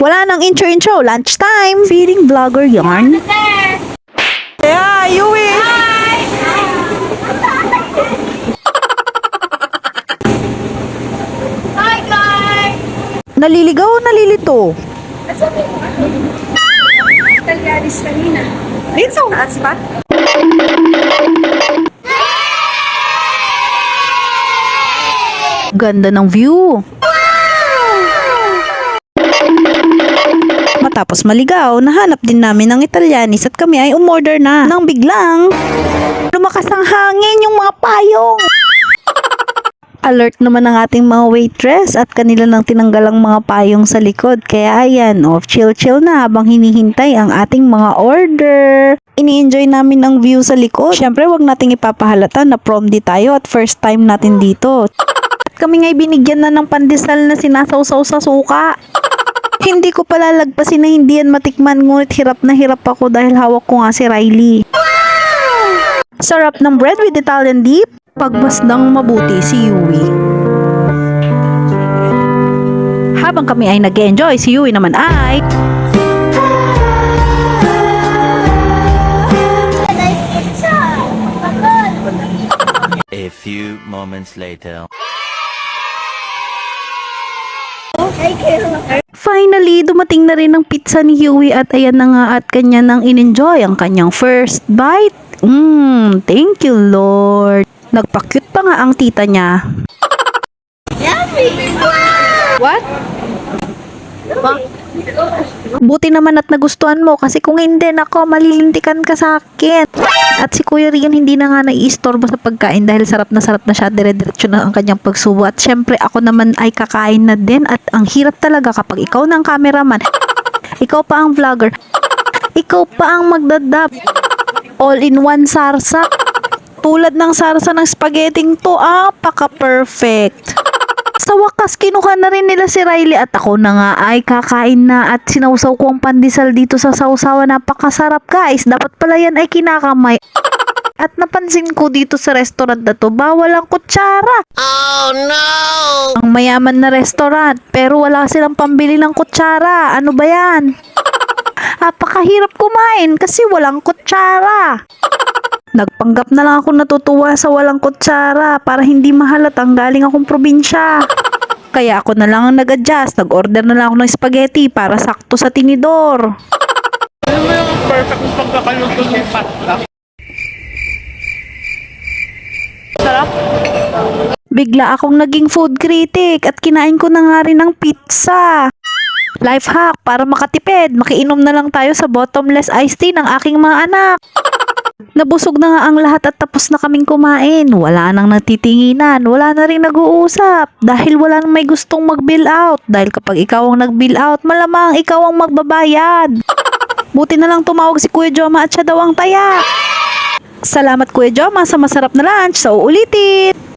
Wala nang intro, lunchtime. Feeding vlogger yarn. Yeah, Yui! Hi guys! Naliligaw o nalilito? Talyaris kanina. Dito, taas pa. Ganda ng view. Matapos maligaw, nahanap din namin ang Italianis at kami ay umorder na. Nang biglang, lumakas ang hangin yung mga payong. Alert naman ang ating mga waitress at kanila nang tinanggal ang mga payong sa likod. Kaya ayan, chill na habang hinihintay ang ating mga order. Ini-enjoy namin ang view sa likod. Syempre, wag nating ipapahalata na prom di tayo at first time natin dito. At kami nga'y binigyan na ng pandesal na sinasawsaw sa suka. Hindi ko pala lagpasin na hindi yan matikman, ngunit hirap na hirap ako dahil hawak ko nga si Riley. Sarap ng bread with Italian dip. Pagmasdang mabuti si Yui. Habang kami ay nag-enjoy, si Yui naman ay A few moments later. finally, dumating na rin ang pizza ni Yui at ayan na nga at kanya nang in-enjoy ang kanyang first bite. Thank you Lord. Nagpa-cute pa nga ang tita niya. What? Buti naman at nagustuhan mo kasi kung hindi nako malilintikan ka sa akin. At si Kuya Rian hindi na nga naiistorbo sa pagkain dahil sarap na siya, dire-diretso na ang kanyang pagsubo. At syempre ako naman ay kakain na din at ang hirap talaga kapag ikaw na ang cameraman, ikaw pa ang vlogger, ikaw pa ang magdadab, all in one sarsa. Tulad ng sarsa ng spaghetting to, paka-perfect. Sa wakas, kinuha na rin nila si Riley at ako na nga ay kakain na at sinawsaw ko ang pandesal dito sa sawsawan. Napakasarap guys, dapat pala yan ay kinakamay. At napansin ko dito sa restaurant na to, bawal ang kutsara. Oh no! Ang mayaman na restaurant, pero wala silang pambili ng kutsara. Ano ba yan? Napakahirap kumain kasi walang kutsara. Nagpanggap na lang ako natutuwa sa walang kutsara para hindi mahalatang galing akong probinsya. Kaya ako na lang ang nag-adjust. Nag-order na lang ako ng spaghetti para sakto sa tinidor. Ano mo yung perfect pagkakaluto ng pasta? Sarap. Bigla akong naging food critic at kinain ko na nga rin ang pizza. Life hack para makatipid. Makiinom na lang tayo sa bottomless iced tea ng aking mga anak. Nabusog na nga ang lahat at tapos na kaming kumain. Wala nang natitinginan, wala na rin nag-uusap dahil wala nang may gustong mag-bill out. Dahil kapag ikaw ang nag-bill out, malamang ikaw ang magbabayad. Buti na lang tumawag si Kuya Joma at siya daw ang taya. Salamat Kuya Joma sa masarap na lunch. Sa uulitin!